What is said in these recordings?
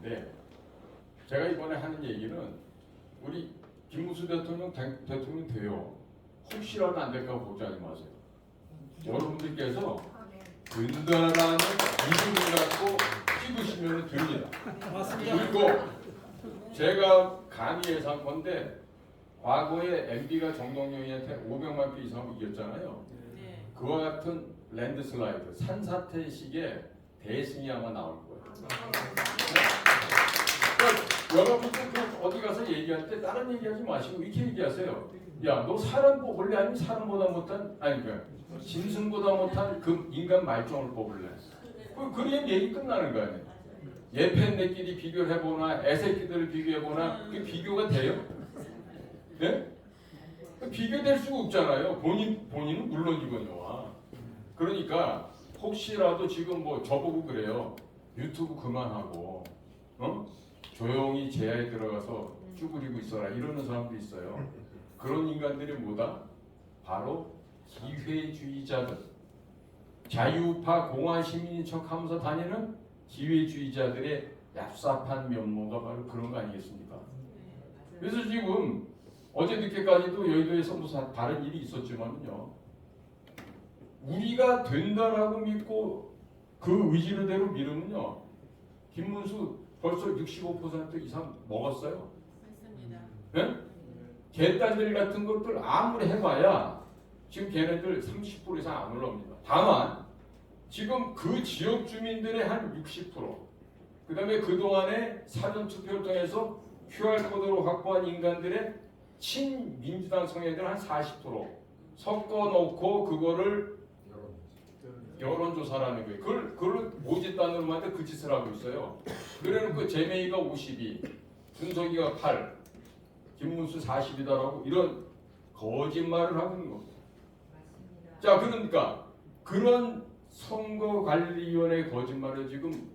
얘기인데 제가 이번에 하는 얘기는 우리 김문수 대통령 대통령 돼요. 혹시라도 안 될까 걱정하지 마세요. 여러분들께서 든든하다는 믿음을 갖고 찍으시면 됩니다. 그리고 제가 감히 예상컨대 과거에 MB가 정동영이한테 500만 표 이상 이겼잖아요. 그와 같은 랜드슬라이드, 산사태식의 대승이 아마 나올 거예요. 그러니까 여러분들 그 어디 가서 얘기할 때 다른 얘기하지 마시고 이렇게 얘기하세요. 야, 너 사람 뽑을래? 아니면 사람보다 못한, 아니 짐승보다 못한 그 인간 말종을 뽑을래? 그래야 얘기 끝나는 거 아니에요. 얘팬네끼리 비교를 해보나 애새끼들을 비교해보나 그게 비교가 돼요? 네? 비교될 수가 없잖아요. 본인은 물론이거든요. 그러니까 혹시라도 지금 뭐 저보고 그래요. 유튜브 그만하고 조용히 제야에 들어가서 쭈그리고 있어라 이러는 사람도 있어요. 그런 인간들이 뭐다? 바로 기회주의자들, 자유파 공화 시민인 척하면서 다니는 기회주의자들의 얍삽한 면모가 바로 그런 거 아니겠습니까? 그래서 지금 어제 늦게까지도 여의도에서 무슨 다른 일이 있었지만요, 우리가 된다라고 믿고 그 의지대로 믿으면요, 김문수 벌써 65% 이상 먹었어요. 맞습니다. 네? 개딸들 같은 것들 아무리 해봐야 지금 걔네들 30% 이상 안 올라옵니다. 다만 지금 그 지역 주민들의 한 60%, 그 다음에 그동안에 사전투표를 통해서 QR코드로 확보한 인간들의 친민주당 성향들 한 40% 섞어놓고 그거를 여론조사라는 거예요. 그걸 모집단으로 만든 그 짓을 하고 있어요. 그래놓고 제메이가 52, 준석이가 8, 김문수 40이다라고 이런 거짓말을 하고 있는 겁니다. 자, 그러니까 그런 선거관리위원회 거짓말을 지금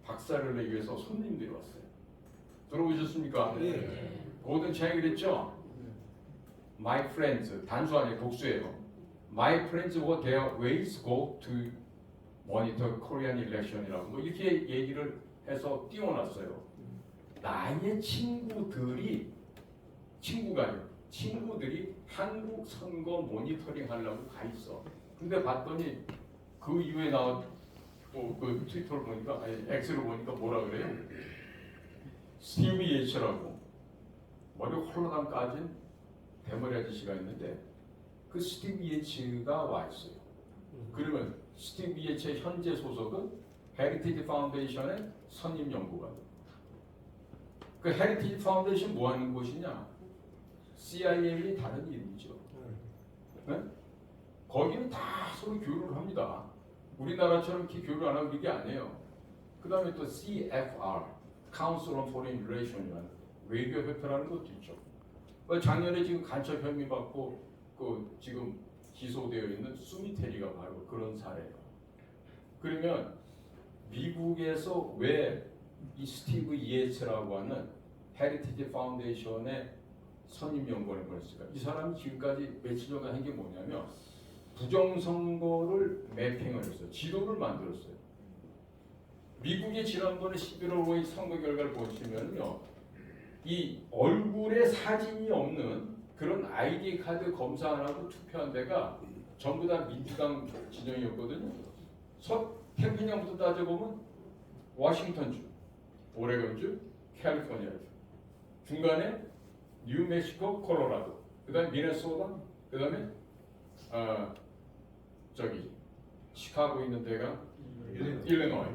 박살을 내기 위해서 손님들이 왔어요. 들어보셨습니까? 네. 고든 차이 그랬죠? My friends, 단수 아니에요, 복수예요. My friends were their ways go to monitor Korean election이라고 뭐 이렇게 얘기를 해서 띄워놨어요. 나의 친구들이 한국 선거 모니터링 하려고 가 있어. 근데 봤더니 그 이후에 나온 그 트위터를 보니까 X를 보니까 뭐라 그래요? 스티브 예츠라고 머리 홀로당 까진 대머리 아저씨가 있는데 그 스티브 예츠가 와 있어요. 그러면 스티브 예츠의 현재 소속은 헤리티지 파운데이션의 선임 연구관. 그 헤리티지 파운데이션 뭐 하는 곳이냐? CIA의 다른 이름이죠. 네? 거기는 다 서로 교류를 합니다. 우리나라처럼 이렇게 교류 안 하고 이게 아니에요. 그 다음에 또 CFR, Council on Foreign Relation이라는 외교협회라는 것도 있죠. 작년에 지금 간첩 혐의 받고 그 지금 기소되어 있는 수미테리가 바로 그런 사례예요. 그러면 미국에서 왜 이 스티브 이에츠라고 하는 헤리티지 파운데이션의 선임 연구원을 보냈을까? 이 사람이 지금까지 며칠 전에 한 게 뭐냐면 부정선거를 매핑을 했어요. 지도를 만들었어요. 미국의 지난번에 11월 5일 선거 결과를 보시면요, 이 얼굴에 사진이 없는 그런 아이디 카드 검사 안 하고 투표한 데가 전부 다 민주당 진영이었거든요. 서태평양부터 따져보면 워싱턴주, 오레곤주, 캘리포니아주, 중간에 뉴멕시코, 콜로라도, 그 다음에 미네소타, 그 다음에 시카고 있는 데가 일리노이,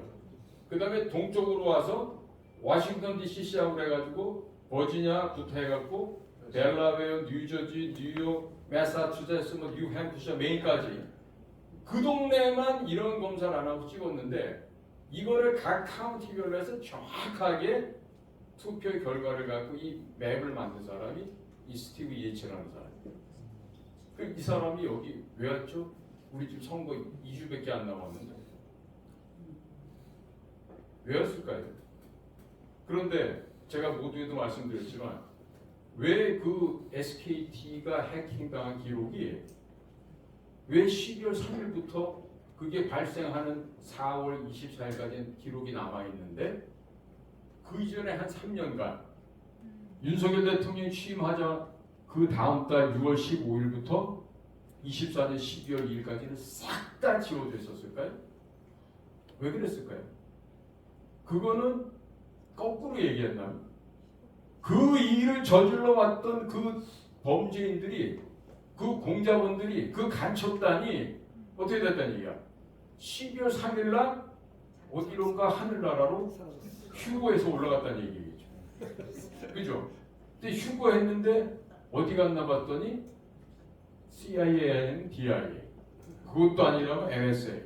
그 다음에 동쪽으로 와서 워싱턴 DC하고 그래가지고 버지니아부터 해갖고 델라웨어, 뉴저지, 뉴욕, 매사추세츠, 뉴햄프셔, 메인까지 그 동네만 이런 검사를 안 하고 찍었는데 이거를 각 카운티별로 해서 정확하게 투표 결과를 갖고 이 맵을 만든 사람이 이 스티브 예츠라는 사람이에요. 이 사람이 여기 왜 왔죠? 우리 지금 선거 2주밖에 안 남았는데 왜 왔을까요? 그런데 제가 모두에도 말씀드렸지만 왜 그 SKT가 해킹당한 기록이 왜 12월 3일부터 그게 발생하는 4월 24일까지 기록이 남아있는데 그 이전에 한 3년간 윤석열 대통령이 취임하자 그 다음 달 6월 15일부터 24년 12월 2일까지는 싹 다 지워져 있었을까요? 왜 그랬을까요? 그거는 거꾸로 얘기한다면 그 일을 저질러 왔던 그 범죄인들이, 그 공작원들이, 그 간첩단이 어떻게 됐다는 얘기야? 12월 3일날 어디론가 하늘나라로 휴거해서 올라갔다는 얘기겠죠. 그죠? 근데 휴거했는데 어디 갔나 봤더니 CIA, DIA, 그것도 아니라면 NSA,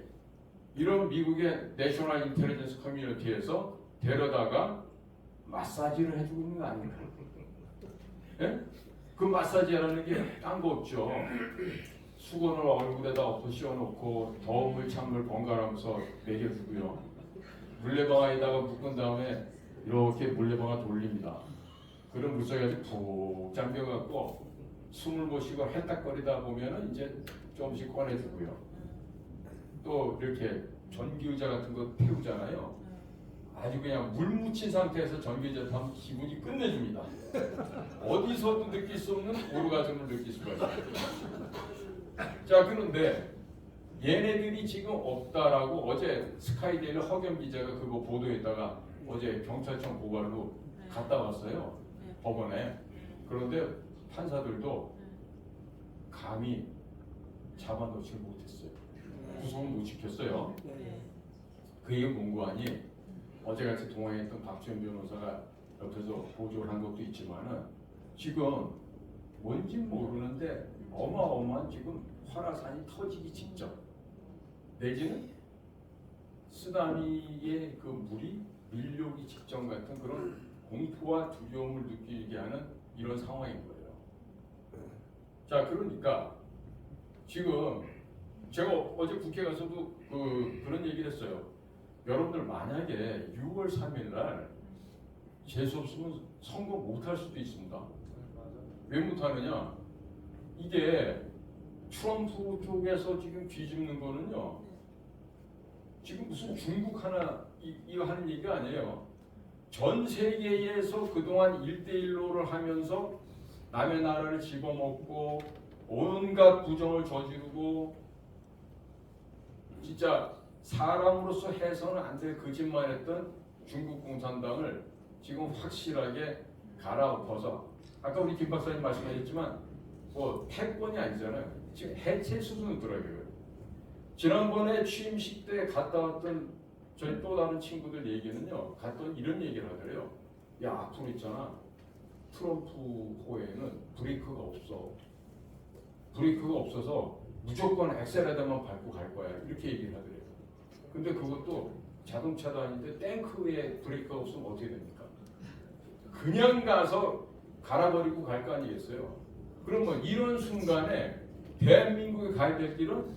이런 미국의 내셔널 인텔리전스 커뮤니티에서 데려다가 마사지를 해주고 있는 거 아닌가? 예? 그 마사지라는 게 딴 거 없죠. 수건을 얼굴에다 엎어 씌워놓고 더운 찬물 번갈아가면서 먹여주고요. 물레방아에다가 묶은 다음에 이렇게 물레방아 돌립니다. 그런 물속에 푹 잠겨갖고 숨을 못 쉬고 헷딱거리다 보면은 이제 조금씩 꺼내주고요. 또 이렇게 전기의자 같은 거 태우잖아요. 아주 그냥 물 묻힌 상태에서 전기의자 타면 기분이 끝내줍니다. 어디서도 느낄 수 없는 오르가즘을 느낄 수가 있어요. 자, 그런데 얘네들이 지금 없다라고 어제 스카이데일리 허겸 기자가 그거 보도했다가 어제 경찰청 고발로 갔다 왔어요. 법원에. 그런데 판사들도 감히 잡아놓지 못했어요. 구속은 못 지켰어요. 그 얘기 공고하니 어제같이 동행했던 박지원 변호사가 옆에서 보조를 한 것도 있지만은 지금 뭔지 모르는데 어마어마한 지금 화라산이 터지기 직전, 내지는 쓰나미의 그 물이 밀려오기 직전 같은 그런 공포와 두려움을 느끼게 하는 이런 상황인 거예요. 자, 그러니까 지금 제가 어제 국회 가서도 그런 얘기를 했어요. 여러분들 만약에 6월 3일 날 재수 없으면 선거 못할 수도 있습니다. 왜 못하느냐? 이게 트럼프 쪽에서 지금 뒤집는 거는요. 지금 무슨 중국 하나 이거 하는 얘기가 아니에요. 전 세계에서 그동안 1대1로를 하면서 남의 나라를 집어먹고 온갖 부정을 저지르고 진짜 사람으로서 해서는 안 될 거짓말했던 중국 공산당을 지금 확실하게 갈아엎어서 아까 우리 김 박사님 말씀하셨지만 뭐 패권이 아니잖아요. 지금 해체 수준으로 들어가요. 지난번에 취임식 때 갔다 왔던 저희 또 다른 친구들 얘기는요. 갔더니 이런 얘기를 하더래요. 야, 앞으로 있잖아. 트럼프 호에는 브레이크가 없어. 브레이크가 없어서 무조건 엑셀에다만 밟고 갈 거야. 이렇게 얘기를 하더래요. 근데 그것도 자동차도 아닌데 탱크에 브레이크가 없으면 어떻게 됩니까? 그냥 가서 갈아버리고 갈 거 아니겠어요? 그러면 이런 순간에 대한민국이 가야 될 길은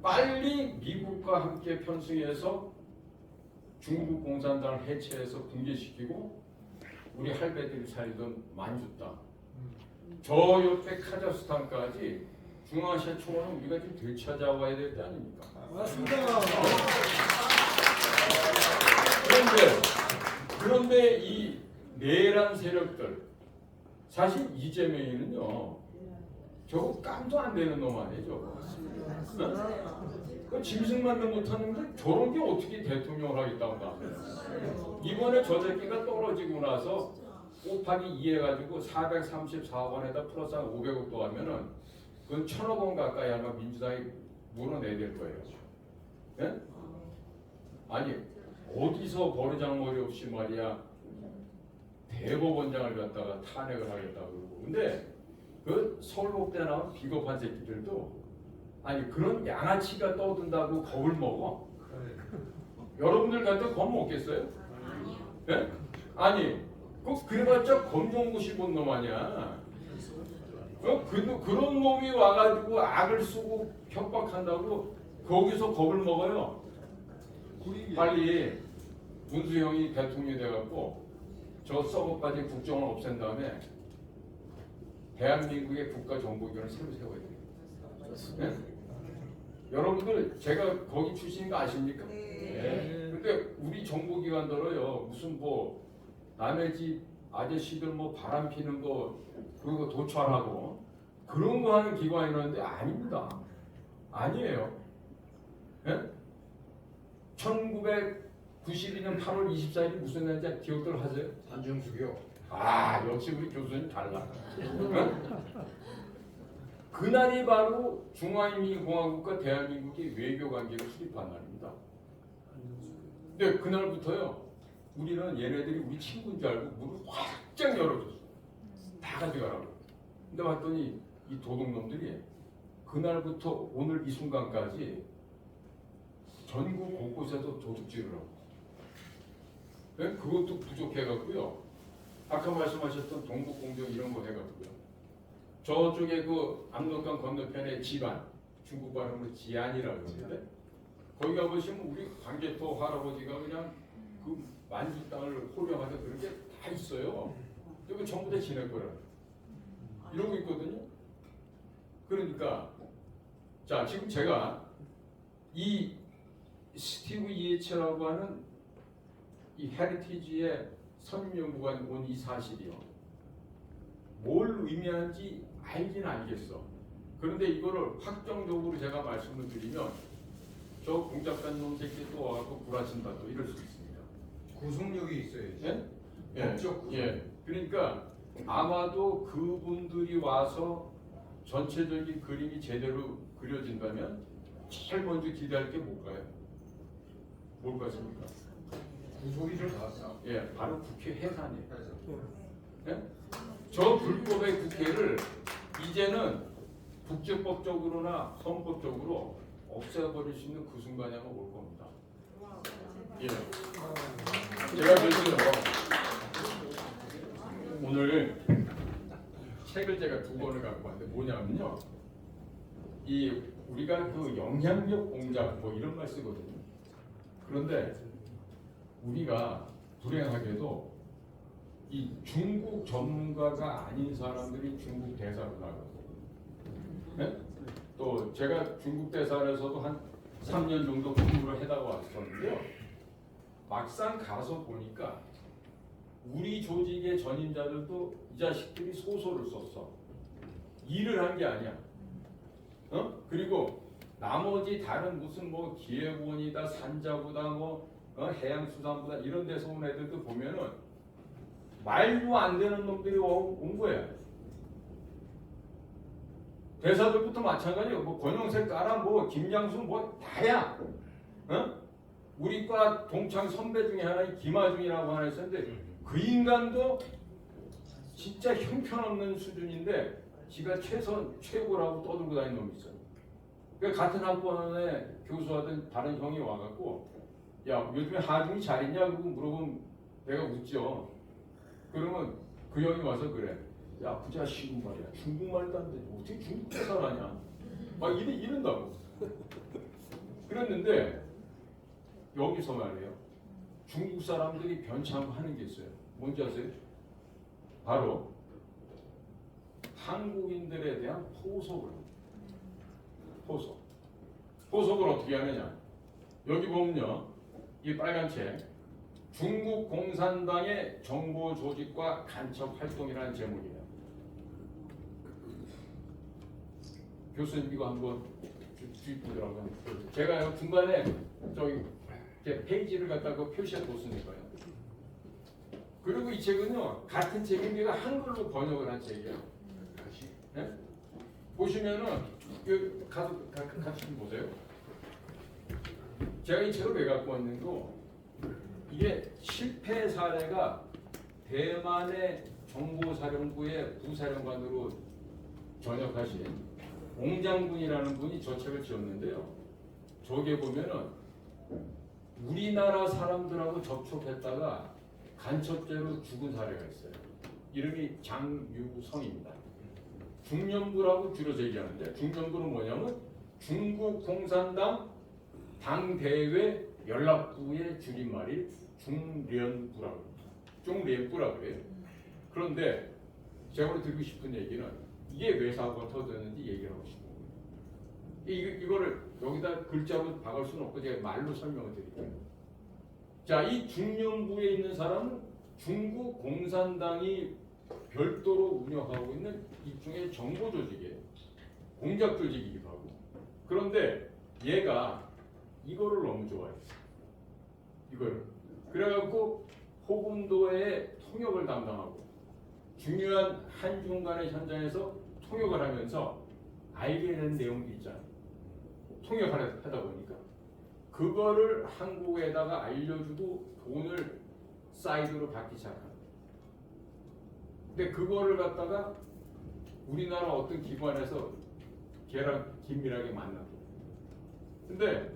빨리 미국과 함께 편승해서 중국 공산당을 해체해서 붕괴시키고 우리 할배들이 살던 만주 땅, 저 옆에 카자흐스탄까지 중앙아시아 초원은 우리가 좀 되찾아와야 될 때 아닙니까? 맞습니다. 그런데 이 내란 세력들, 사실 이재명이는요, 저거 깜도 안 되는 놈 아니에요, 저거. 그 짐승만도 못하는데 저런 게 어떻게 대통령을 하겠다고 나서요? 이번에 저 새끼가 떨어지고 나서 곱하기 2 해가지고 434억 원에다 플러스 한 500억 더 하면은 그건 1,000억 원 가까이 아마 민주당이 물어내야 될 거예요. 네? 아니 어디서 버르장머리 없이 말이야 대법원장을 갖다가 탄핵을 하겠다고 그러고. 근데 그 서울법대 나온 비겁한 새끼들도 아니 그런 양아치가 떠든다고 겁을 먹어? 여러분들 같은 겁 먹겠어요? 네? 아니 그래봤자 검정고시 본 놈 아니야. 그런 놈이 와가지고 악을 쓰고 협박한다고 거기서 겁을 먹어요. 빨리 문수영이 대통령이 돼갖고 저 썩어빠진 국정을 없앤 다음에 대한민국의 국가정보기관을 새로 세워야 돼요. 네? 여러분들 제가 거기 출신인 거 아십니까? 네. 근데 우리 정보기관들어요 무슨 뭐 남의 집 아저씨들 뭐 바람 피는 거 그런 거 도찰하고 그런 거 하는 기관이라는데 아닙니다. 아니에요. 예? 1992년 8월 24일이 무슨 날인지 기억들 하세요? 산중수교. 아, 역시 우리 교수님 달라. 그날이 바로 중화인민공화국과 대한민국의 외교 관계를 수립한 날입니다. 근데 그날부터요, 우리는 얘네들이 우리 친구인 줄 알고 문을 활짝 열어줬어. 다 가져가라고. 근데 봤더니 이 도둑놈들이 그날부터 오늘 이 순간까지 전국 곳곳에서 도둑질을 하고. 네? 그것도 부족해갖고요. 아까 말씀하셨던 동북공정 이런 거 해가지고요. 저쪽에 그 압록강 건너편에 지반, 중국 발음으로 지안이라고 그러는데 거기 가보시면 우리 광개토 할아버지가 그냥 그 만주 땅을 호령하던 그런 게 다 있어요. 이거 전부 다 지낼 거라. 이러고 있거든요. 그러니까 자 지금 제가 이 스티브 이에츠라고 하는 이 헤리티지의 선임연구관 온 이 사실이요. 뭘 의미하는지 알긴 알겠어. 그런데 이거를 확정적으로 제가 말씀을 드리면 저 공작단 놈 새끼 또 와갖고 구라친다 또 이럴 수 있습니다. 구속력이 있어야지. 예? 법적 구속. 예. 그러니까 아마도 그분들이 와서 전체적인 그림이 제대로 그려진다면 제일 먼저 기대할 게 뭘까요? 뭘 같습니까? 구속이 좀 나왔어. 예, 바로 국회 해산이에요. 그래서 예? 저 불법의 국회를 이제는 국제법적으로나 헌법적으로 없애버릴 수 있는 그 순간이 아마 올 겁니다. 예. 제가 그래서 오늘 책을 제가 2권을 갖고 왔는데 뭐냐면요. 이 우리가 그 영향력 공작 뭐 이런 말 쓰거든요. 그런데 우리가 불행하게도 이 중국 전문가가 아닌 사람들이 중국 대사로 나가고, 네? 또 제가 중국 대사에서도 한 3년 정도 근무를 해다가 왔었는데요. 막상 가서 보니까 우리 조직의 전임자들도 이 자식들이 소설을 썼어. 일을 한 게 아니야. 그리고 나머지 다른 무슨 뭐 기획원이다, 산자부다, 뭐 해양수산부다 이런 데서 온 애들도 보면은 말도 안 되는 놈들이 온 거야. 대사들부터 마찬가지예요. 뭐 권영세 까라, 뭐 김장수 뭐 다야. 우리과 동창 선배 중에 하나인 김하중이라고 하나 있었는데 그 인간도 진짜 형편없는 수준인데 지가 최고라고 떠들고 다니는 놈이 있어요. 그러니까 같은 학번에 교수하던 다른 형이 와갖고 야 요즘에 하중이 잘 있냐? 그러고 물어보면 내가 웃죠. 그러면 그 형이 와서 그래. 야 그 자식은 말이야 중국말도 안 되지 어떻게 중국 대사를 하냐? 막 이런다고. 그랬는데 여기서 말이에요. 중국 사람들이 변참 하는 게 있어요. 뭔지 아세요? 바로 한국인들에 대한 포석을 합니다. 포석을 어떻게 하느냐? 여기 보면요. 이 빨간 책 중국 공산당의 정보 조직과 간첩 활동이라는 제목이에요. 교수님 이거 한번 주입부더라고요. 제가 중간에 저기 페이지를 갖다가 표시해 뒀으니까요. 그리고 이 책은요 같은 책인데 한글로 번역을 한 책이에요. 네? 보시면은 같이 좀 보세요. 제가 이 책을 왜 갖고 왔는고 이게 실패 사례가 대만의 정보사령부의 부사령관으로 전역하신 옹장군이라는 분이 저 책을 지었는데요. 저기에 보면은 우리나라 사람들하고 접촉했다가 간첩죄로 죽은 사례가 있어요. 이름이 장유성입니다. 중련부라고 줄여서 얘기하는데 중련부는 뭐냐면 중국 공산당 당대회 연락부의 줄임말이 중련부라고 해요. 그런데 제가 오늘 드리고 싶은 얘기는 이게 왜 사고가 터졌는지 얘기를 하고 싶은 거예요. 이거를 여기다 글자로 박을 수는 없고 제가 말로 설명을 드릴게요. 자, 이 중련부에 있는 사람은 중국 공산당이 별도로 운영하고 있는 일종의 정보 조직이에요. 공작 조직이기도 하고. 그런데 얘가 이거를 너무 좋아했어. 이걸. 그래갖고 호군도의 통역을 담당하고 중요한 한중 간의 현장에서 통역을 하면서 알게 된 내용도 있잖아. 통역하다 보니까 그거를 한국에다가 알려주고 돈을 사이드로 받기 시작한. 근데 그거를 갖다가 우리나라 어떤 기관에서 걔랑 긴밀하게 만나고. 근데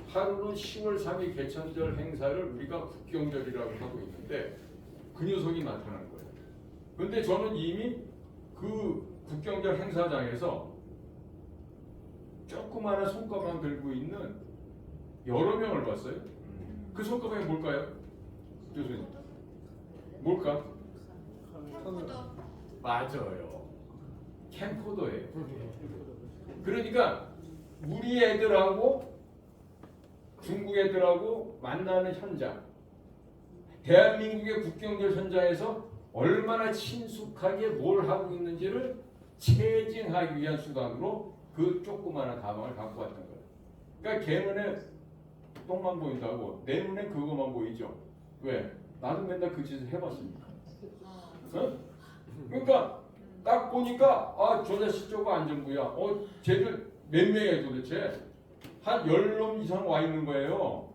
하루는 10월 3일 개천절 행사를 우리가 국경절이라고 하고 있는데 그 녀석이 나타나는 거예요. 근데 저는 이미 그 국경절 행사장에서 조그마한 손가방 들고 있는 여러 명을 봤어요. 그 손가방이 뭘까요? 교수님. 뭘까? 맞아요. 캠코더예요. 그러니까 우리 애들하고 중국 애들하고 만나는 현장, 대한민국의 국경절 현장에서 얼마나 친숙하게 뭘 하고 있는지를 체증하기 위한 수단으로 그 조그마한 가방을 갖고 왔던 거예요. 그러니까 걔 눈에 똥만 보인다고 내 눈에 그거만 보이죠. 왜? 나도 맨날 그 짓을 해봤으니까. 어? 그러니까 딱 보니까 아, 저 자식 저거 안전부야. 쟤들 몇 명이에요 도대체? 한 10놈 이상 와 있는 거예요.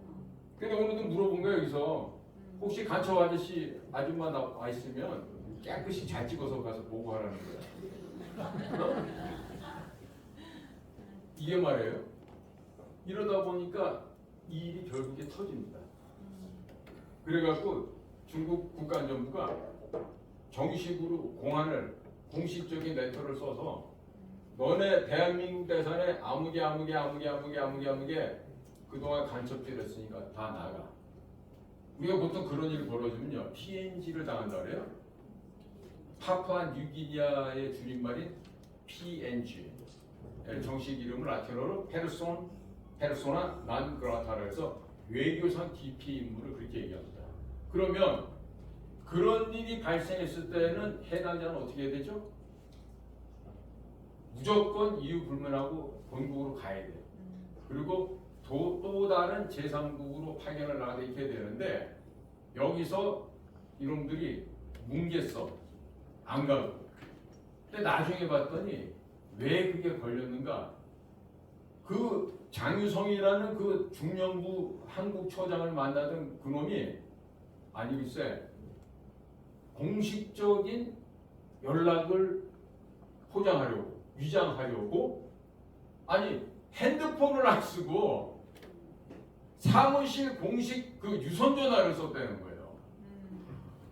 근데 오늘도 물어본 거예요. 여기서 혹시 간첩 아저씨 아줌마 와 있으면 깨끗이 잘 찍어서 가서 보고하라는 거야. 이게 말이에요. 이러다 보니까 이 일이 결국에 터집니다. 그래갖고 중국 국가안전부가 정식으로 공안을 공식적인 레터를 써서 너네 대한민국 대선에 아무개 그동안 간첩질 했으니까 다 나가. 우리가 보통 그런 일이 벌어지면요 PNG를 당한다 그래요. 파푸아 뉴기니아의 줄임말인 PNG, 정식 이름을 라틴어로 페르소나 난 그라타라 해서 외교상 DP 임무를 그렇게 얘기합니다. 그러면 그런 일이 발생했을 때는 해당자는 어떻게 해야 되죠? 무조건 이유 불문하고 본국으로 가야 돼요. 그리고 또 다른 제3국으로 파견을 나가야 이렇게 되는데 여기서 이놈들이 뭉갰어. 안 가고. 근데 나중에 봤더니 왜 그게 걸렸는가? 그 장유성이라는 그 중령부 한국처장을 만나던 그놈이 아니 글쎄 공식적인 연락을 포장하려고 위장하려고 아니 핸드폰을 안 쓰고 사무실 공식 그 유선 전화를 썼다는 거예요.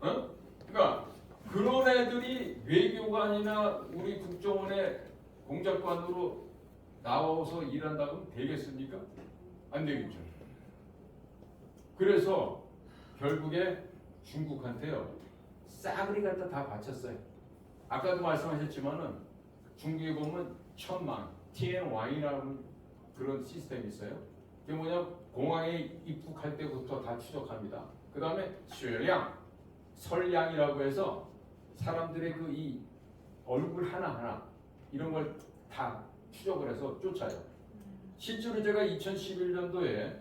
어? 그러니까 그런 애들이 외교관이나 우리 국정원의 공작관으로 나와서 일한다면 되겠습니까? 안 되겠죠. 그래서 결국에 중국한테요 싸그리 갖다 다 바쳤어요. 아까도 말씀하셨지만은 중국에 보면 천망 TNY라는 그런 시스템이 있어요. 그게 뭐냐 공항에 입국할 때부터 다 추적합니다. 그 다음에 쇠량, 설량이라고 해서 사람들의 그 이 얼굴 하나하나 이런 걸 다 추적을 해서 쫓아요. 실제로 제가 2011년도에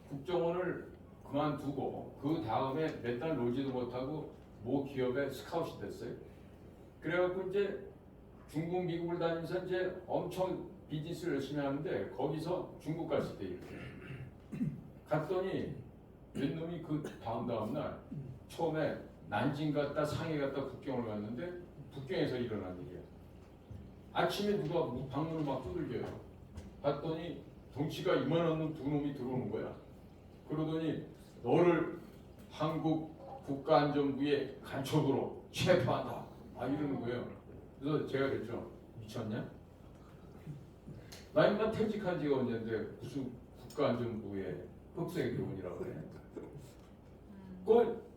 국정원을 그만두고 그 다음에 몇 달 놀지도 못하고 모 기업에 스카웃이 됐어요. 그래갖고 이제 중국, 미국을 다니면서 이제 엄청 비즈니스를 열심히 하는데 거기서 중국 갔을 때 이렇게 갔더니 몇 놈이 그 다음 날 처음에 난징 갔다 상해 갔다 국경을 갔는데 북경에서 일어난 일이야. 아침에 누가 방문을 막 두들겨요. 봤더니 덩치가 이만한 놈 두 놈이 들어오는 거야. 그러더니 너를 한국 국가안전부의 간첩으로 체포한다. 이러는 거예요. 그래서 제가 그랬죠. 미쳤냐? 나 인간 퇴직한 지가 언젠데 무슨 국가안전부의 흡수의 교훈이라고 그래. 그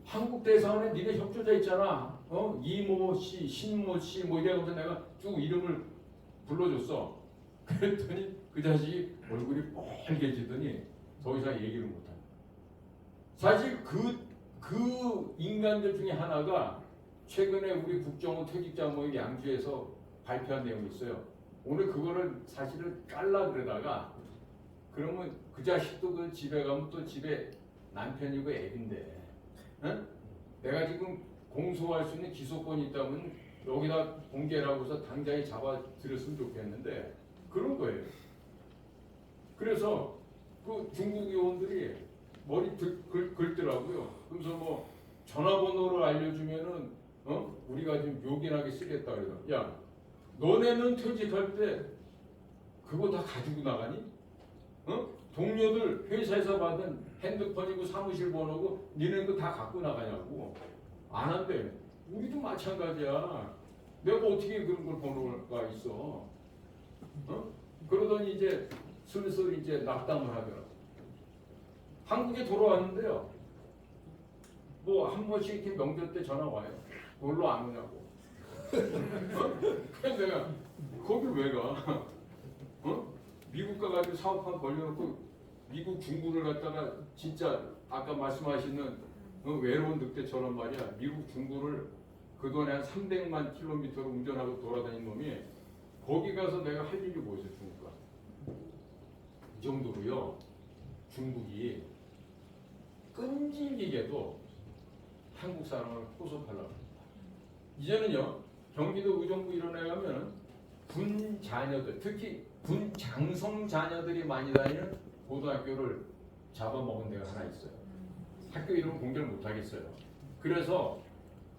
한국 대사관에 니네 협조자 있잖아. 이모 씨, 신모 씨 뭐 이래가면서 내가 쭉 이름을 불러줬어. 그랬더니 그 자식이 얼굴이 빨개지더니 더 이상 얘기를 못해. 사실 그 그 인간들 중에 하나가 최근에 우리 국정원 퇴직자 모임 양주에서 발표한 내용이 있어요. 오늘 그거를 사실은 깔라 그러다가 그러면 그 자식도 그 집에 가면 또 집에 남편이고 애인데 응? 내가 지금 공소할 수 있는 기소권이 있다면 여기다 공개라고 해서 당장에 잡아 들였으면 좋겠는데 그런 거예요. 그래서 그 중국 요원들이 머리 긁더라고요. 그래서 뭐 전화번호를 알려주면은 우리가 좀 요긴하게 쓰겠다 그래요. 야, 너네는 퇴직할 때 그거 다 가지고 나가니? 동료들 회사에서 받은 핸드폰이고 사무실 번호고 니네 그거 다 갖고 나가냐고. 안 한대. 우리도 마찬가지야. 내가 어떻게 그런 걸 번호가 있어? 그러더니 이제 슬슬 이제 낙담을 하더라고. 한국에 돌아왔는데요. 뭐 한 번씩 이렇게 명절 때 전화 와요. 놀러 안 오냐고. 그래서 내가 거기 왜 가? 미국 가가지고 사업한 벌려놓고 미국 중부를 갖다가 진짜 아까 말씀하시는 외로운 늑대처럼 말이야. 미국 중부를 그동안에 한 300만 킬로미터를 운전하고 돌아다닌 놈이 거기 가서 내가 할 일이 뭐였어 중국 가서. 이 정도로요. 중국이 끈질기게도 한국 사람을 포섭하려고 합니다. 이제는요. 경기도 의정부 이런 데 가면 군 자녀들, 특히 군 장성 자녀들이 많이 다니는 고등학교를 잡아먹은 데가 하나 있어요. 학교 이름 공개를 못 하겠어요. 그래서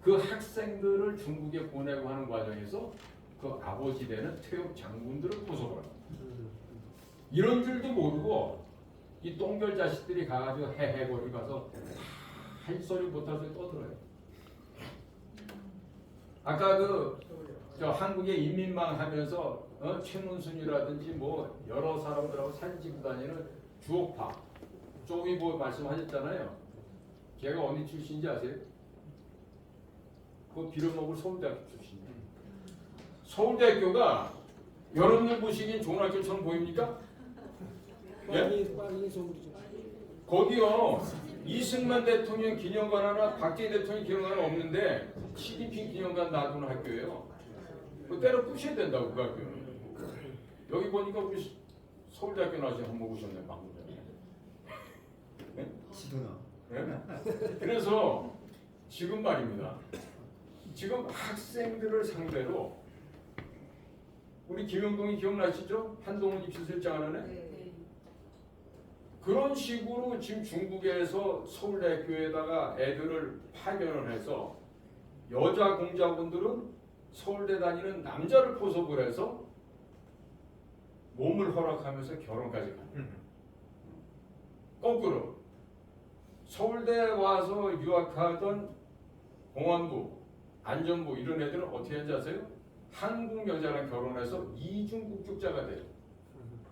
그 학생들을 중국에 보내고 하는 과정에서 그 아버지 되는 퇴역 장군들을 포섭을 합니다. 이런 줄도 모르고 이 똥별 자식들이 가가지고 해해거리 가서 할 소리 못할 소리 떠들어요. 아까 저 한국의 인민망 하면서 최문순이라든지 뭐 여러 사람들하고 사진 찍고 다니는 주옥파 쪽이 뭐 말씀하셨잖아요. 걔가 어디 출신인지 아세요? 그 빌어먹을 서울대학교 출신이에요. 서울대학교가 여러분들 보시기엔 좋은 학교처럼 보입니까? 예? 거기요 이승만 대통령 기념관 하나 박정희 대통령 기념관 하나 없는데 시진핑 기념관 놔두는 학교예요. 그 때려 부셔야 된다고 그 학교는. 여기 보니까 우리 서울대학교 나와서 한번 보셨네 방금 전에. 네? 지도나. 네? 그래서 지금 말입니다. 지금 학생들을 상대로 우리 김영동이 기억나시죠? 한동훈 입시실장 하나네. 그런 식으로 지금 중국에서 서울대학교에다가 애들을 파견을 해서 여자 공자분들은 서울대 다니는 남자를 포섭을 해서 몸을 허락하면서 결혼까지 가요. 거꾸로 서울대 와서 유학하던 공안부, 안전부 이런 애들은 어떻게 하는지 아세요? 한국 여자랑 결혼해서 이중 국적자가 돼요.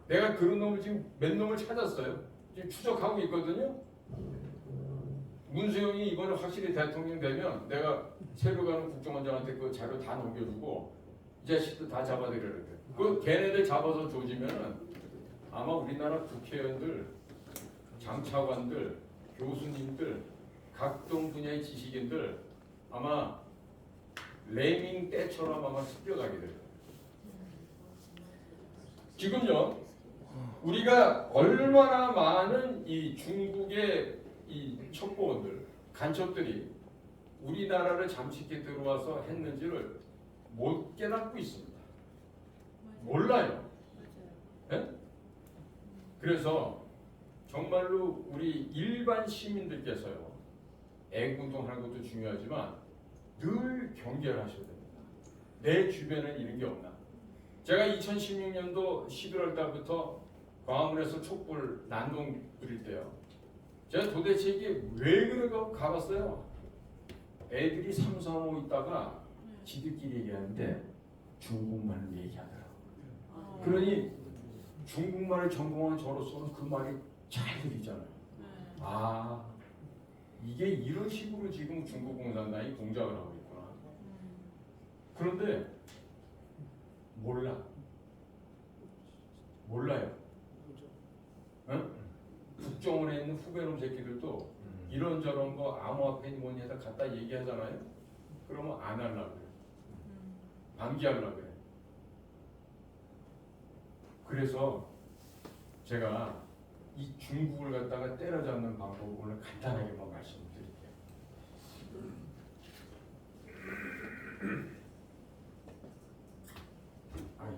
내가 그런 놈을 지금 몇 놈을 찾았어요. 지금 추적하고 있거든요. 문수영이 이번에 확실히 대통령 되면 내가 새로 가는 국정원장한테 그 자료 다 넘겨주고 이 자식들 다 잡아들여야 돼. 그 걔네들 잡아서 조지면은 아마 우리나라 국회의원들, 장차관들, 교수님들, 각종 분야의 지식인들 아마 레밍 때처럼 아마 습려가게 될 거예요. 지금요. 우리가 얼마나 많은 이 중국의 이 첩보원들, 간첩들이 우리나라를 잠식해 들어와서 했는지를 못 깨닫고 있습니다. 몰라요. 네? 그래서 정말로 우리 일반 시민들께서요. 애국운동하는 것도 중요하지만 늘 경계를 하셔야 됩니다. 내 주변에 이런 게 없나. 제가 2016년도 11월 달부터 광화문에서 촛불 난동 부릴 때요. 제가 도대체 이게 왜 그러고 가봤어요. 애들이 삼삼오오 있다가 지들끼리 얘기하는데 중국말을 얘기하더라고요. 그러니 중국말을 전공한 저로서는 그 말이 잘 들리잖아요. 아, 이게 이런 식으로 지금 중국 공산당이 공작을 하고 있구나. 그런데 몰라요. 응? 국정원에 있는 후배놈 새끼들도 이런저런 거 암호화폐니 뭐니 해서 갖다 얘기하잖아요. 그러면 안 하려고 그래. 방기하려고 그래. 그래서 제가 이 중국을 갖다가 때려잡는 방법을 오늘 간단하게만 말씀드릴게요. 아이.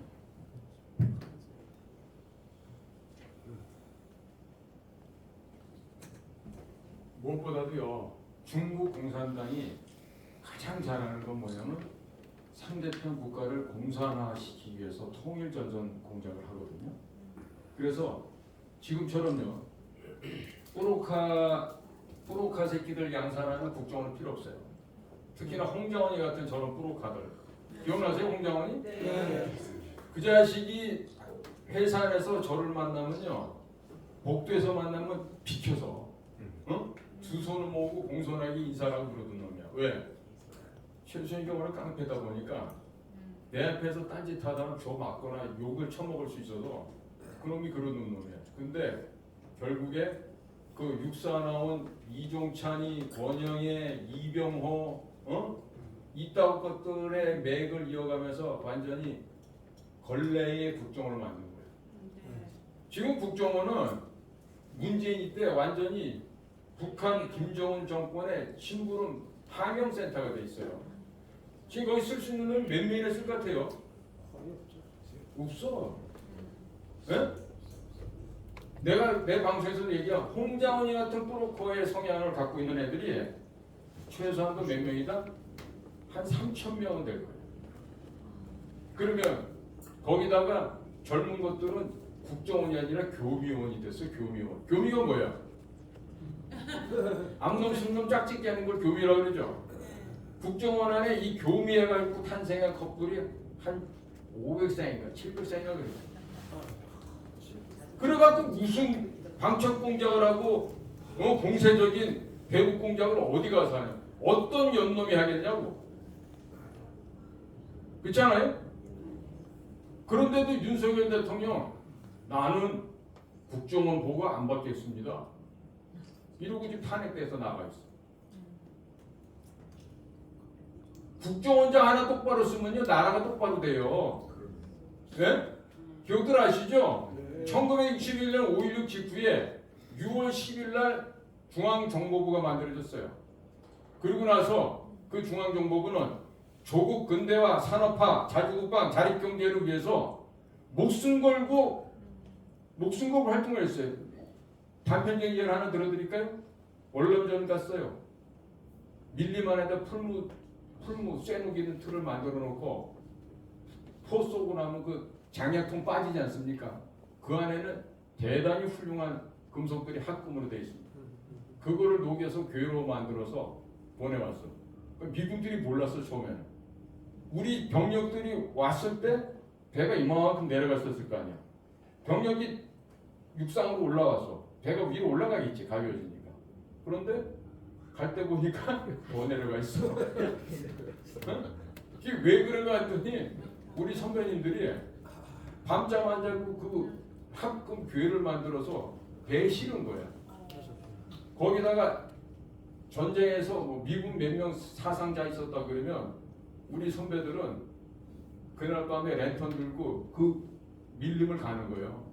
무엇보다도요, 중국 공산당이 가장 잘하는 건 뭐냐면 상대편 국가를 공산화시키기 위해서 통일전선 공작을 하거든요. 그래서 지금처럼요, 뿌로카 새끼들 양산하는 국정원 필요 없어요. 특히나 홍장원이 같은 저런 뿌로카들 기억나세요? 홍장원이? 네. 그 자식이 회사 안에서 저를 만나면요, 복도에서 만나면 비켜서 두 손을 모으고 공손하게 인사를 하고 그러던 놈이야. 왜? 최순실이 워낙 깡패다 보니까 내 앞에서 딴짓하다가 저 맞거나 욕을 처먹을 수 있어서 그놈이 그러는 놈이야. 근데 결국에 그 육사 나온 이종찬이, 권영애, 이병호, 이따위 것들의 맥을 이어가면서 완전히 걸레의 국정원을 만든 거예요. 지금 국정원은 문재인 때 완전히 북한 김정은 정권의 심부름 항영센터가 돼 있어요. 지금 거기 쓸 수 있는 놈이 몇 명이나 쓸 것 같아요? 없어. 네? 내가 내 방송에서도 얘기한 홍장원이 같은 프로코의 성향을 갖고 있는 애들이 최소한도 몇 명이다? 한 3,000명은 될 거예요. 그러면 거기다가 젊은 것들은 국정원이 아니라 교미원이 됐어요. 교미원. 교미가 뭐야? 암놈 순놈 짝짓기 하는 걸 교미라고 그러죠. 국정원 안에 이 교미해가지고 탄생한 커플이 한 500쌍인가 700쌍인가 그래요. 그래갖고 무슨 방첩 공작을 하고 공세적인 대북 공작을 어디 가서 하냐? 어떤 연놈이 하겠냐고. 그렇잖아요? 그런데도 윤석열 대통령 나는 국정원 보고 안 받겠습니다. 이러고 지금 탄핵돼서 나가 있어. 국정원장 하나 똑바로 쓰면요 나라가 똑바로 돼요. 네? 기억들 아시죠? 1961년 5.16 직후에 6월 10일 날 중앙정보부가 만들어졌어요. 그리고 나서 그 중앙정보부는 조국 근대화, 산업화, 자주국방, 자립경제를 위해서 목숨 걸고 활동을 했어요. 단편적 예를 하나 들어드릴까요? 원론전 갔어요. 밀림 안에다 풀무 쇠녹이는 틀을 만들어 놓고 포 쏘고 나면 그 장약통 빠지지 않습니까? 그 안에는 대단히 훌륭한 금속들이 합금으로 되어 있습니다. 그거를 녹여서 괴로 만들어서 보내왔어. 미군들이 몰랐어 처음에는. 우리 병력들이 왔을 때 배가 이만큼 내려갔었을 거 아니야. 병력이 육상으로 올라와서 배가 위로 올라가겠지 가벼워지니까. 그런데 갈 때 보니까 더 내려가 있어. 이게 왜 그런가 했더니 우리 선배님들이 밤잠 안 자고 그 합금 괴를 만들어서 배에 실은 거야. 거기다가 전쟁에서 뭐 미군 몇 명 사상자 있었다 그러면 우리 선배들은 그날 밤에 랜턴 들고 그 밀림을 가는 거예요.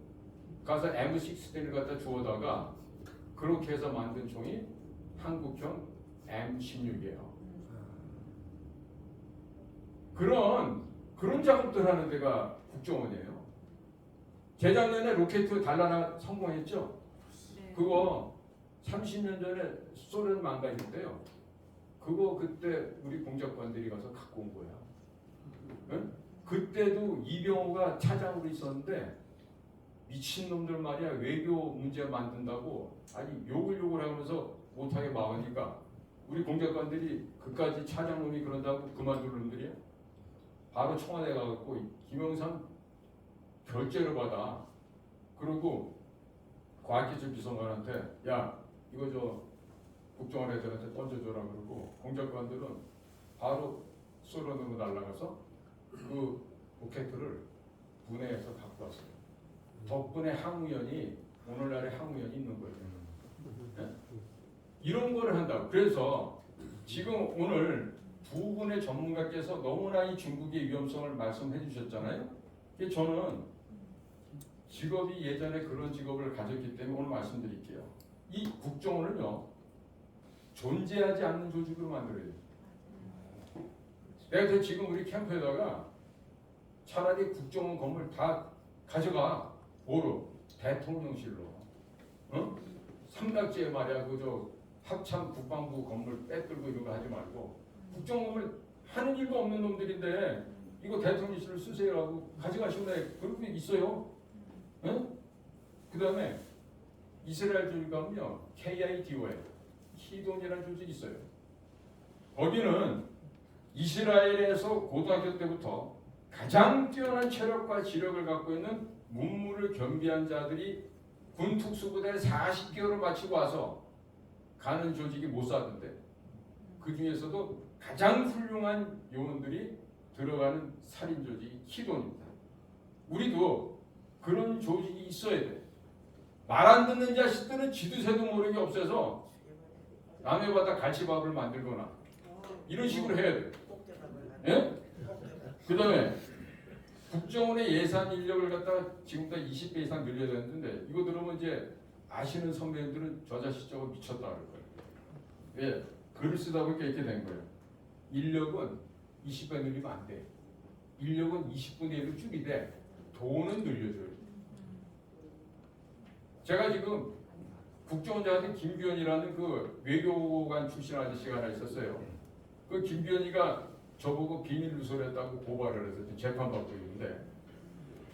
가서 M16를 갖다 주워다가 그렇게 해서 만든 총이 한국형 M16이에요. 그런 작업들 하는 데가 국정원이에요. 재작년에 로켓 달라나 성공했죠. 그거 30년 전에 소련 망가질 때요. 그거 그때 우리 공작관들이 가서 갖고 온 거야. 응? 그때도 이병호가 차장으로 있었는데 미친놈들 말이야 외교 문제 만든다고 아니 욕을 하면서 못하게 막으니까 우리 공작관들이 그까지 차장놈이 그런다고 그만둘 놈들이야. 바로 청와대 가갖고 김영삼 결재를 받아. 그리고 과학기술 비서관한테 야 이거 저 국정원 애들한테 던져줘라 그러고 공작관들은 바로 소련으로 날아가서 그 로켓을 분해해서 갖고 왔어요. 덕분에 항우연이 오늘날의 항우연이 있는 거예요. 네? 이런 거를 한다고. 그래서 지금 오늘 두 분의 전문가께서 너무나 이 중국의 위험성을 말씀해 주셨잖아요. 저는 직업이 예전에 그런 직업을 가졌기 때문에 오늘 말씀드릴게요. 이 국정원은요, 존재하지 않는 조직으로 만들어야 돼요. 내가 지금 우리 캠프에다가 차라리 국정원 건물 다 가져가. 뭐로? 대통령실로. 어? 삼각지에 말이야 그저 합참 국방부 건물 빼들고 이런 거 하지 말고 국정원 건물 하는 일도 없는 놈들인데 이거 대통령실을 쓰세요 하고 가져가시면 돼. 그런 게 있어요. 응? 그 다음에 이스라엘 조직 가면요 KIDO에 키돈이라는 조직이 있어요. 거기는 이스라엘에서 고등학교 때부터 가장 뛰어난 체력과 지력을 갖고 있는 문무를 겸비한 자들이 군 특수부대 40개월을 마치고 와서 가는 조직이 모사드인데 그 중에서도 가장 훌륭한 요원들이 들어가는 살인 조직이 키돈입니다. 우리도 그런 조직이 있어야 돼. 말 안 듣는 자식들은 지도새도 모르게 없애서 남의 바다 갈치밥을 만들거나 이런 식으로 해야 돼. 예? 그 다음에 국정원의 예산 인력을 갖다가 지금부터 20배 이상 늘려야 되는데 이거 들으면 이제 아시는 선배님들은 저 자식 저거 미쳤다 그럴 거예요. 예, 글을 쓰다 보니까 이렇게 된 거예요. 인력은 20배 늘리면 안 돼. 인력은 20분의 1로 줄이되 돈은 늘려줘요. 제가 지금 국정원장한테 김규현이라는 그 외교관 출신 아저씨가 하나 있었어요. 그 김규현이가 저보고 비밀 누설했다고 고발을 해서 지금 재판받고 있는데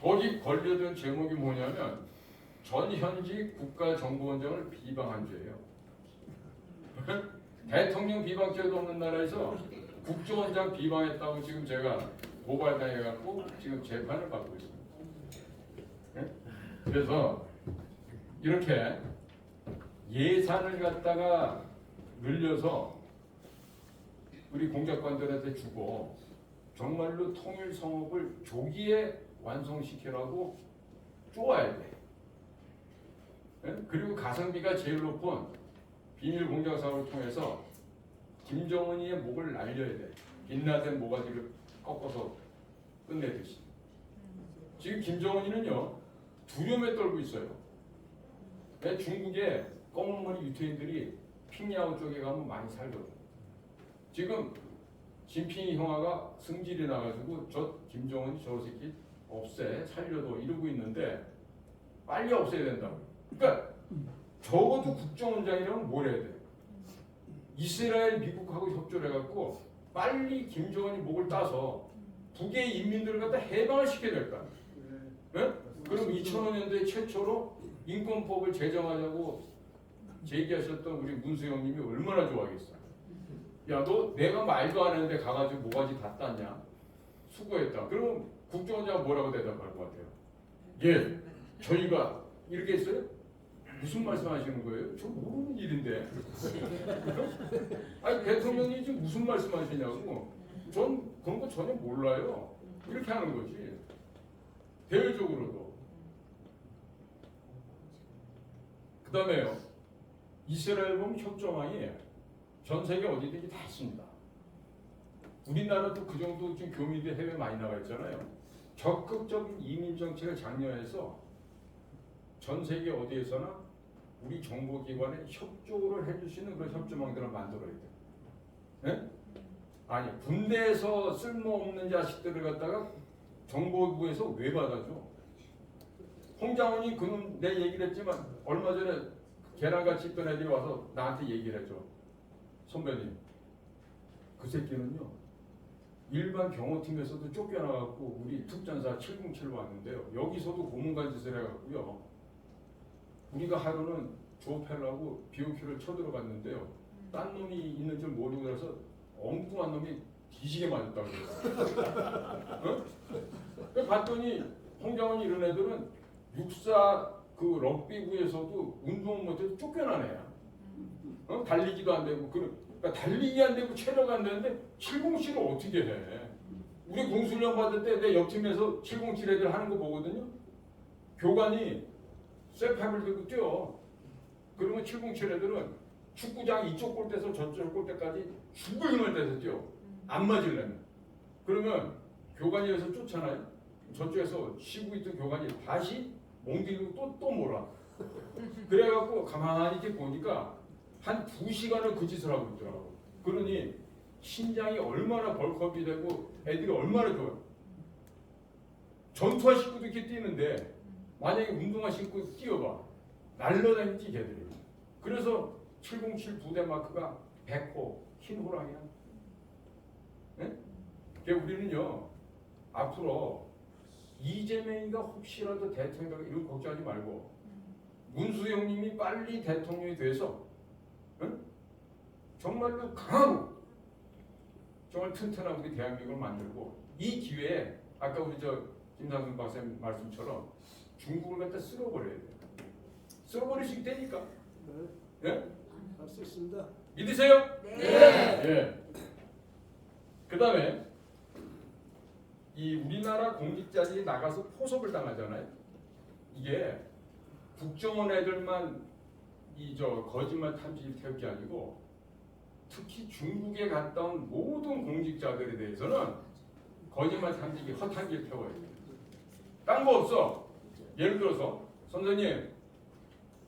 거기 걸려든 제목이 뭐냐면 전현직 국가정보원장을 비방한 죄예요. 대통령 비방죄도 없는 나라에서 국정원장 비방했다고 지금 제가 고발당해갖고 지금 재판을 받고 있습니다. 네? 그래서 이렇게 예산을 갖다가 늘려서 우리 공작관들한테 주고 정말로 통일 성업을 조기에 완성시키라고 쪼아야 돼. 네? 그리고 가성비가 제일 높은 비밀 공작 사업을 통해서 김정은이의 목을 날려야 돼. 빛나된 모가지를 꺾어서 끝내듯이. 지금 김정은이는요 두려움에 떨고 있어요. 왜 중국의 검은머리 유태인들이 핑야오 쪽에 가면 많이 살거든. 지금 진핑이 형아가 승질이 나가지고 저 김정은이 저 새끼 없애 살려도 이러고 있는데 빨리 없애야 된다고. 그러니까 적어도 국정원장이라면 뭘 해야 돼? 이스라엘 미국하고 협조를 해갖고 빨리 김정은이 목을 따서 북의 인민들을 갖다 해방을 시켜야 될 거야. 네? 그럼 2005년도에 최초로 인권법을 제정하자고 제기하셨던 우리 문수 형님이 얼마나 좋아하겠어. 야, 너 내가 말도 안 했는데 가가지고 모가지 다 땄냐? 수고했다. 그러면 국정원장 뭐라고 대답할 것 같아요? 예, 저희가 이렇게 했어요? 무슨 말씀하시는 거예요? 저 모르는 일인데. 아니 대통령이 지금 무슨 말씀하시냐고. 전 그런 거 전혀 몰라요. 이렇게 하는 거지. 대외적으로도. 그 다음에요. 이스라엘 보면 협정안이 전 세계 어디든지 다 있습니다. 우리나라도 그 정도 지금 교민들 해외 많이 나가 있잖아요. 적극적인 이민 정책을 장려해서 전 세계 어디에서나 우리 정보기관에 협조를 해줄 수 있는 그런 협조망들을 만들어야 돼. 네? 아니 군대에서 쓸모없는 자식들을 갖다가 정보부에서 왜 받아줘? 홍장훈이 그는 내 얘기를 했지만 얼마 전에 걔랑같이 있던 애들이 와서 나한테 얘기를 해줘. 선배님 그 새끼는요 일반 경호팀에서도 쫓겨나갖고 우리 특전사 707로 왔는데요. 여기서도 고문간 짓을 해갖고요. 우리가 하루는 조업하려고 BOQ를 쳐들어갔는데요. 딴 놈이 있는 줄 모르고 그래서 엉뚱한 놈이 뒤지게 맞았다고 그래요. 어? 봤더니 홍장훈이 이런 애들은 육사 그 럭비부에서도 운동 못해서 쫓겨난 애야. 어? 달리기도 안 되고 그러니까 달리기 안 되고 체력 안 되는데 707을 어떻게 해? 우리 공수련 받을 때 내 옆팀에서 707 애들 하는 거 보거든요. 교관이 쇠팝을 들고 뛰어. 그러면 707 애들은 축구장 이쪽 골대에서 저쪽 골대까지 죽을 힘을 내서 뛰어. 안 맞으려면. 그러면 교관이어서 쫓잖아요. 저쪽에서 쉬고 있던 교관이 다시 몽들고 또 몰아. 그래갖고 가만히 이렇게 보니까 한 2시간을 그 짓을 하고 있더라고. 그러니 신장이 얼마나 벌크업이 되고 애들이 얼마나 좋아요. 전투화 신고도 이렇게 뛰는데 만약에 운동화 신고 뛰어봐. 날라다니지 걔들이. 그래서 707 부대 마크가 100호 흰 호랑이야. 네? 그러니까 우리는요 앞으로 이재명이가 혹시라도 대통령 이런 걱정하지 말고 문수영님이 빨리 대통령이 돼서 응? 정말로 강하고 정말 튼튼한 우리 대한민국을 만들고 이 기회에 아까 우리 저 김상순 박사님 말씀처럼 중국을 갖다 쓸어버려야 돼요. 쓸어버릴 수 있다니까. 예? 할 수 있습니다. 믿으세요? 네. 예. 그 다음에 이 우리나라 공직자들이 나가서 포섭을 당하잖아요. 이게 국정원 애들만 이 저 거짓말 탐지기 태울 게 아니고 특히 중국에 갔다 온 모든 공직자들에 대해서는 거짓말 탐지기 허탕기를 태워야 돼요. 딴 거 없어. 예를 들어서 선생님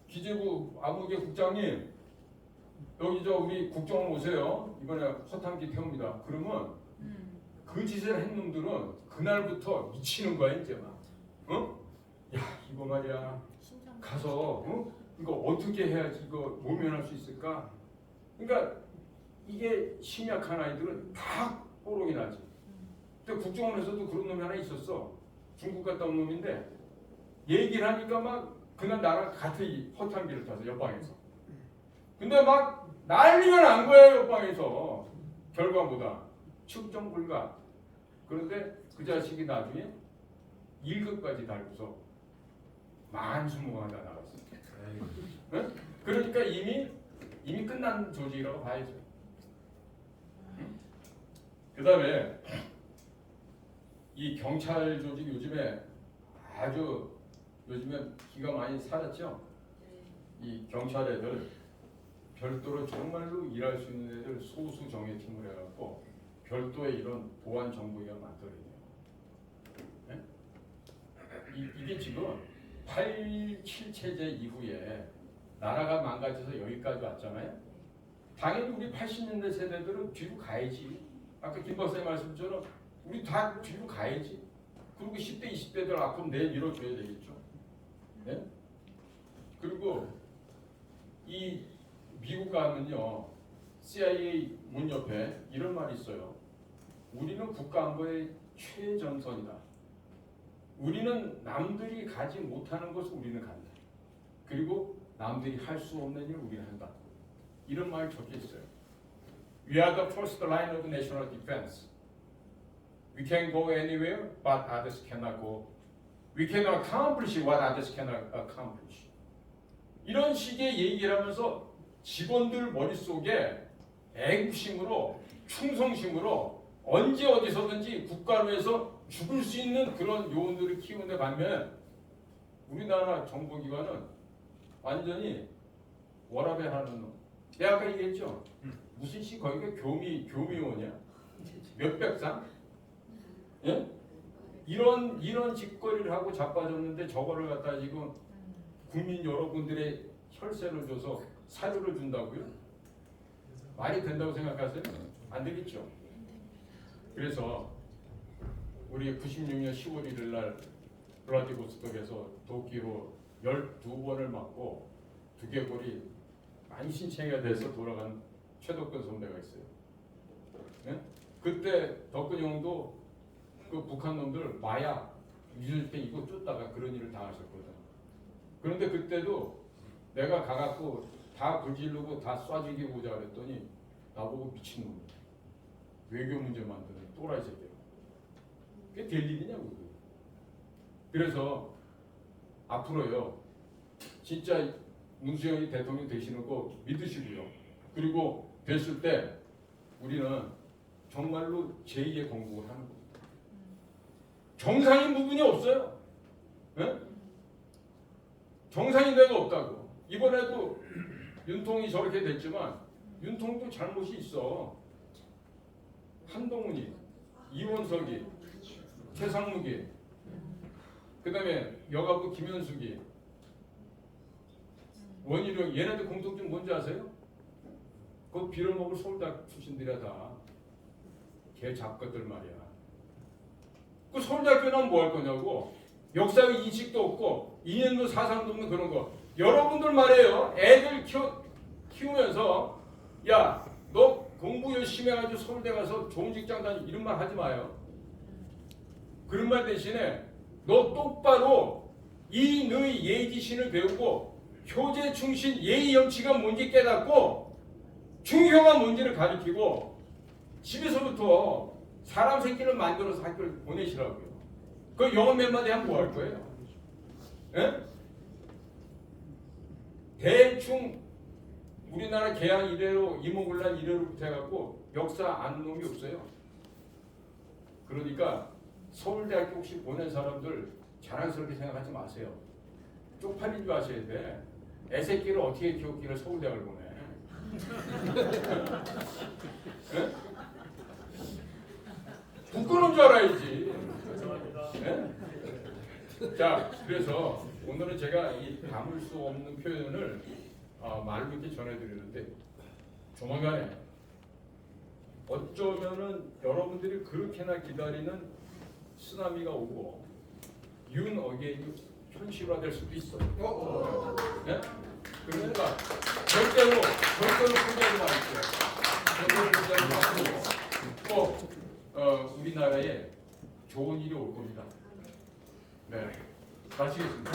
기재부 아무개 국장님 여기 저 우리 국정원 오세요. 이번에 허탕기 태웁니다. 그러면 그 짓을 한 놈들은 그날부터 미치는 거야 이제 막. 어? 야 이거 말이야. 가서 어? 이거 어떻게 해야지 이거 모면할 수 있을까? 그러니까 이게 심약한 아이들은 다 뽀록이 나지. 근데 국정원에서도 그런 놈이 하나 있었어. 중국 갔다 온 놈인데 얘기를 하니까 막 그날 나랑 같은 허탕기를 타서 옆방에서. 근데 막 난리가 난 거예요 옆방에서. 결과보다 측정 불가. 그런데 그 자식이 나중에 1급까지 달고서 만수무강하다 나갔어. 응? 그러니까 이미 끝난 조직이라고 봐야죠. 응? 그 다음에 이 경찰 조직이 요즘에 기가 많이 살았죠. 이 경찰 애들 별도로 정말로 일할 수 있는 애들 소수 정예팀을 해갖고 별도의 이런 보안 정보기가 만들어내요. 네? 이게 지금 8.7 체제 이후에 나라가 망가져서 여기까지 왔잖아요. 당연히 우리 80년대 세대들은 뒤로 가야지. 아까 김 박사님 말씀처럼 우리 다 뒤로 가야지. 그리고 10대, 20대들 앞으로 내밀어줘야 되겠죠. 네? 그리고 이 미국 가면요 CIA 문 옆에 이런 말이 있어요. 우리는 국가안보의 최전선이다. 우리는 남들이 가지 못하는 것을 우리는 간다. 그리고 남들이 할 수 없는 일을 우리는 한다. 이런 말이 적혀 있어요. We are the first line of national defense. We can go anywhere, but others cannot go. We can accomplish what others cannot accomplish. 이런 식의 얘기를 하면서 직원들 머릿속에 애국심으로 충성심으로 언제 어디서든지 국가를 위해서 죽을 수 있는 그런 요원들을 키우는데 반면 우리나라 정보기관은 완전히 워라밸 하는 놈. 내가 아까 얘기했죠. 무슨 씨 거기가 교미원이야. 몇백 상? 예? 이런 짓거리를 하고 자빠졌는데 저거를 갖다 지금 국민 여러분들의 혈세를 줘서 사료를 준다고요? 말이 된다고 생각하세요? 안 되겠죠. 그래서 우리 96년 10월 1일 날 블라디보스톡에서 도끼로 12번을 맞고 두개골이 만신창이가 돼서 돌아간 최덕근 선배가 있어요. 네? 그때 덕근 형도 그 북한 놈들 마약 유전태 이거 쫓다가 그런 일을 당하셨거든. 그런데 그때도 내가 가갖고 다 불지르고 다 쏴 죽이고자 그랬더니 나보고 미친놈 외교 문제 만드는 또라이 새끼야. 그게 될 일이냐고. 그래서 앞으로요 진짜 문수영이 대통령 되시는 거 믿으시고요. 그리고 됐을 때 우리는 정말로 제2의 건국을 하는 겁니다. 정상인 부분이 없어요. 네? 정상인 데가 없다고. 이번에도 윤통이 저렇게 됐지만 윤통도 잘못이 있어. 한동훈이, 이원석이, 최상무기, 그다음에 여가부 김현숙이, 원희룡, 얘네들 공통점 뭔지 아세요? 그거 빌어먹을 서울대학 출신들이야 다. 개 잡것들 말이야. 그 서울대학교 나면 뭐 할 거냐고. 역사의 인식도 없고 이념도 사상도 없는 그런 거. 여러분들 말이에요. 애들 키우면서 야, 너 공부 열심히 해가지고 서울대 가서 좋은 직장 다니 이런 말 하지 마요. 그런 말 대신에 너 똑바로 인의 예지신을 배우고 효제 충신 예의 염치가 뭔지 깨닫고 중효가 뭔지를 가르치고 집에서부터 사람 새끼를 만들어서 학교를 보내시라고요. 그 영어 몇 마디 하면 뭐 할 거예요? 예? 대충 우리나라 개항 이래로 이모군란 이래로부터 해갖고 역사 아는 놈이 없어요. 그러니까 서울대학교 혹시 보낸 사람들 자랑스럽게 생각하지 마세요. 쪽팔린 줄 아셔야 돼. 애새끼를 어떻게 키웠기를 서울대학을 보내. 예? 부끄러운 줄 알아야지. 예? 자, 그래서 오늘은 제가 이 담을 수 없는 표현을 말로 이렇게 전해드리는데 조만간에 어쩌면은 여러분들이 그렇게나 기다리는 쓰나미가 오고 윤 어게인이 현실화될 수도 있어요. 네? 그러니까 절대로 포기하지 마십시오. 절대로 포기하지 마시고 꼭 우리나라에 좋은 일이 올 겁니다. 네, 마치겠습니다.